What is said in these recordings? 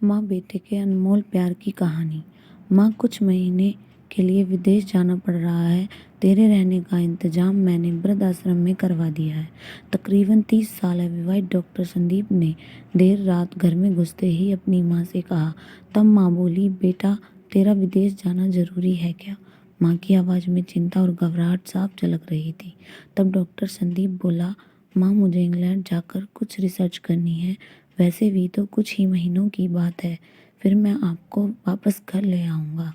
माँ बेटे के अनमोल प्यार की कहानी। माँ, कुछ महीने के लिए विदेश जाना पड़ रहा है। तेरे रहने का इंतजाम मैंने वृद्ध आश्रम में करवा दिया है। तकरीबन 30 साल अविवाहित डॉक्टर संदीप ने देर रात घर में घुसते ही अपनी माँ से कहा। तब माँ बोली, बेटा तेरा विदेश जाना जरूरी है क्या? माँ की आवाज़ में चिंता और घबराहट साफ झलक रही थी। तब डॉक्टर संदीप बोला, माँ मुझे इंग्लैंड जाकर कुछ रिसर्च करनी है। वैसे भी तो कुछ ही महीनों की बात है, फिर मैं आपको वापस घर ले आऊँगा।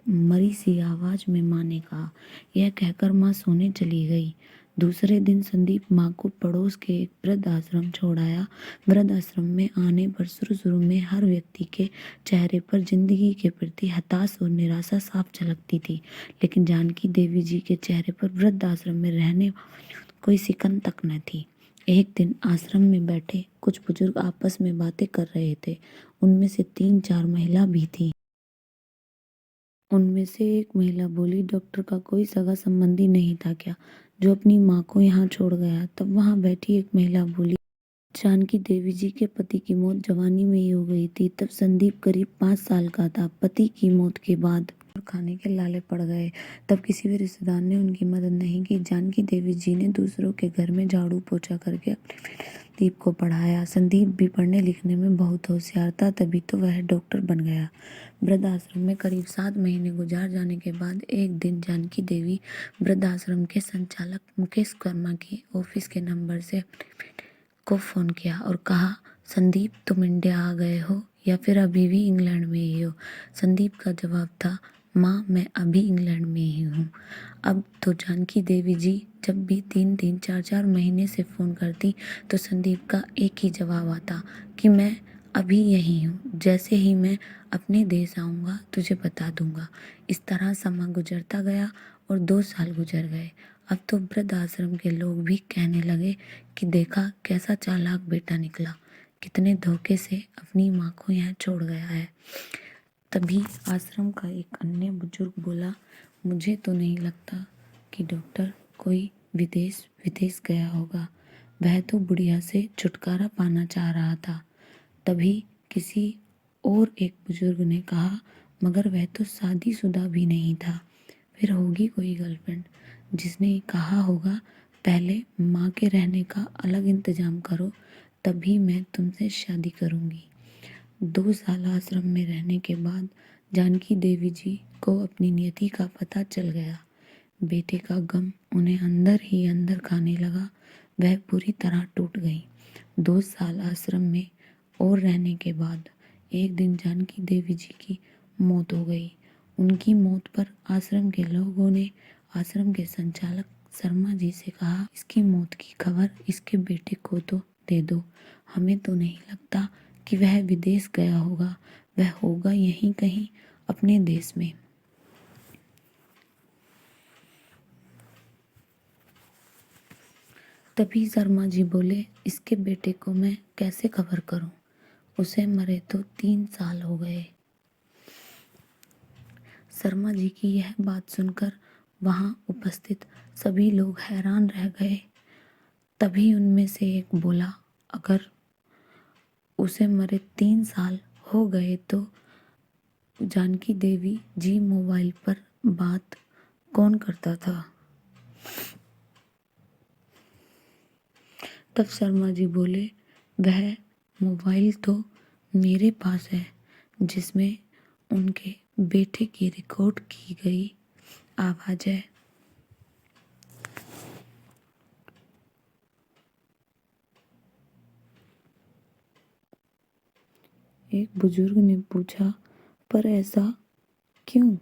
मरी सी आवाज़ में माँ ने कहा। यह कहकर माँ सोने चली गई। दूसरे दिन संदीप माँ को पड़ोस के एक वृद्ध आश्रम छोड़ आया। वृद्ध आश्रम में आने पर शुरू में हर व्यक्ति के चेहरे पर जिंदगी के प्रति हताश और निराशा साफ झलकती थी, लेकिन जानकी देवी जी के चेहरे पर वृद्ध आश्रम में रहने कोई सिकन तक न थी। एक दिन आश्रम में बैठे कुछ बुजुर्ग आपस में बातें कर रहे थे। उनमें से 3-4 महिला भी थी। उनमें से एक महिला बोली, डॉक्टर का कोई सगा संबंधी नहीं था क्या, जो अपनी माँ को यहाँ छोड़ गया? तब वहाँ बैठी एक महिला बोली, जानकी देवी जी के पति की मौत जवानी में ही हो गई थी। तब संदीप करीब 5 साल का था। पति की मौत के बाद खाने के लाले पड़ गए। तब किसी भी रिश्तेदार ने उनकी मदद नहीं की। जानकी देवी जी ने दूसरों के घर में झाड़ू पोछा करके अपने बेटे संदीप को पढ़ाया। संदीप भी पढ़ने लिखने में बहुत होशियार था, तभी तो वह डॉक्टर बन गया। वृद्धाश्रम में करीब 7 महीने गुजार जाने के बाद एक दिन जानकी देवी वृद्धाश्रम के संचालक मुकेश वर्मा के ऑफिस के नंबर से अपने बेटे को फ़ोन किया और कहा, संदीप तुम इंडिया आ गए हो या फिर अभी भी इंग्लैंड में ही हो? संदीप का जवाब था, माँ मैं अभी इंग्लैंड में ही हूँ। अब तो जानकी देवी जी जब भी 3-3, 4-4 महीने से फ़ोन करती तो संदीप का एक ही जवाब आता कि मैं अभी यहीं हूँ, जैसे ही मैं अपने देश आऊँगा तुझे बता दूँगा। इस तरह समय गुजरता गया और 2 साल गुजर गए। अब तो वृद्ध आश्रम के लोग भी कहने लगे कि देखा कैसा चालाक बेटा निकला, कितने धोखे से अपनी माँ को यहाँ छोड़ गया है। तभी आश्रम का एक अन्य बुजुर्ग बोला, मुझे तो नहीं लगता कि डॉक्टर कोई विदेश गया होगा, वह तो बुढ़िया से छुटकारा पाना चाह रहा था। तभी किसी और एक बुजुर्ग ने कहा, मगर वह तो शादीशुदा भी नहीं था, फिर होगी कोई गर्लफ्रेंड जिसने कहा होगा पहले माँ के रहने का अलग इंतजाम करो, तभी मैं तुमसे शादी करूँगी। 2 साल आश्रम में रहने के बाद जानकी देवी जी को अपनी नियति का पता चल गया। बेटे का गम उन्हें अंदर ही अंदर खाने लगा। वह पूरी तरह टूट गई। 2 साल आश्रम में और रहने के बाद एक दिन जानकी देवी जी की मौत हो गई। उनकी मौत पर आश्रम के लोगों ने आश्रम के संचालक शर्मा जी से कहा, इसकी मौत की खबर इसके बेटे को तो दे दो। हमें तो नहीं लगता कि वह विदेश गया होगा, वह होगा यहीं कहीं अपने देश में। तभी शर्मा जी बोले, इसके बेटे को मैं कैसे खबर करूं? उसे मरे तो 3 साल हो गए। शर्मा जी की यह बात सुनकर वहां उपस्थित सभी लोग हैरान रह गए। तभी उनमें से एक बोला, अगर उसे मरे 3 साल हो गए तो जानकी देवी जी मोबाइल पर बात कौन करता था? तब शर्मा जी बोले, वह मोबाइल तो मेरे पास है, जिसमें उनके बेटे की रिकॉर्ड की गई आवाज़ है। एक बुजुर्ग ने पूछा, पर ऐसा क्यों?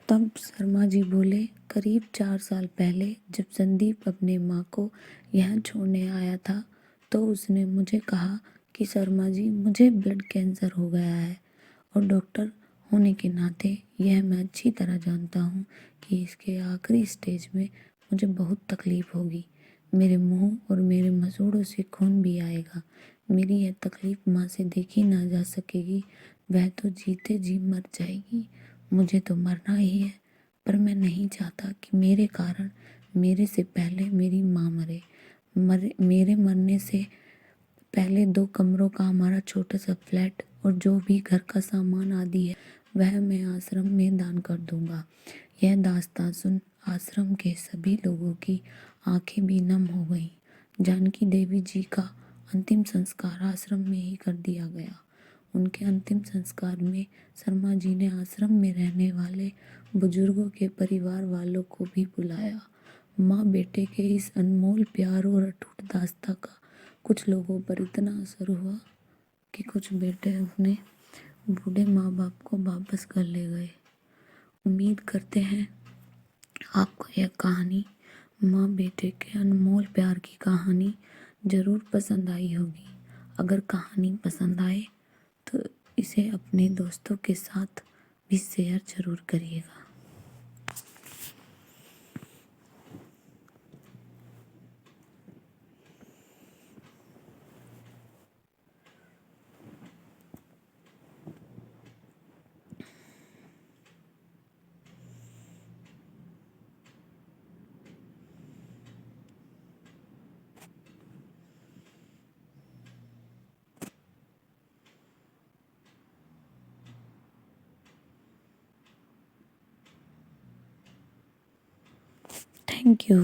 तब शर्मा जी बोले, करीब 4 साल पहले जब संदीप अपने माँ को यहाँ छोड़ने आया था तो उसने मुझे कहा कि शर्मा जी मुझे ब्लड कैंसर हो गया है, और डॉक्टर होने के नाते यह मैं अच्छी तरह जानता हूँ कि इसके आखिरी स्टेज में मुझे बहुत तकलीफ़ होगी। मेरे मुंह और मेरे मसूड़ों से खून भी आएगा। मेरी यह तकलीफ माँ से देखी ना जा सकेगी। वह तो जीते जी मर जाएगी। मुझे तो मरना ही है, पर मैं नहीं चाहता कि मेरे कारण मेरे से पहले मेरी माँ मेरे मरने से पहले 2 कमरों का हमारा छोटा सा फ्लैट और जो भी घर का सामान आदि है वह मैं आश्रम में दान कर दूंगा। यह दास्तां सुन आश्रम के सभी लोगों की आंखें भी नम हो गईं। जानकी देवी जी का अंतिम संस्कार आश्रम में ही कर दिया गया। उनके अंतिम संस्कार में शर्मा जी ने आश्रम में रहने वाले बुजुर्गों के परिवार वालों को भी बुलाया। माँ बेटे के इस अनमोल प्यार और अटूट दास्ता का कुछ लोगों पर इतना असर हुआ कि कुछ बेटे अपने बूढ़े माँ बाप को वापस कर ले गए। उम्मीद करते हैं आपको यह कहानी, माँ बेटे के अनमोल प्यार की कहानी ज़रूर पसंद आई होगी। अगर कहानी पसंद आए तो इसे अपने दोस्तों के साथ भी शेयर ज़रूर करिएगा। Thank you.